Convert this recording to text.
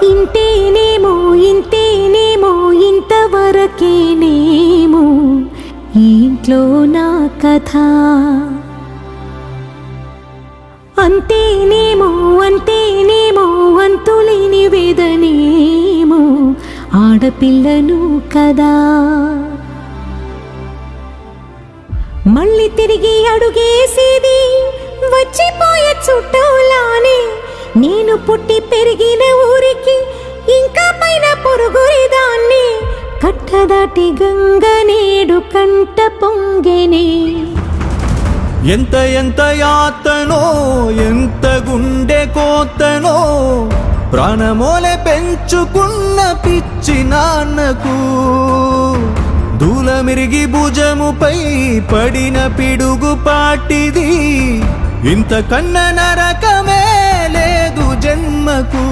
ఇంతేనేమో ఇంతేనేమో ఇంతవరకేనేమో ఈ ఇంట్లో నా కథ. అంతేనేమో అంతేనేమో అంతులేని వేదనేమో ఆడపిల్లను కదా. మళ్ళీ తిరిగి అడుగేసేది వచ్చిపోయే చుట్టూలానే. నేను పుట్టి పెరిగిన ఊరికి ఇంకా పైన పొరుగురిదాన్ని. కట్టదాటి గంగ నేడు కంట పొంగెనే. ఎంత ఎంత యాతనో ఎంత గుండె కోతనో ప్రాణమోలే పెంచుకున్న పిచ్చి నాన్నకు. దూలమిరిగి భుజముపై పడిన పిడుగు పాటిది. ఇంతకన్నా నరకమే లేదు జన్మకు.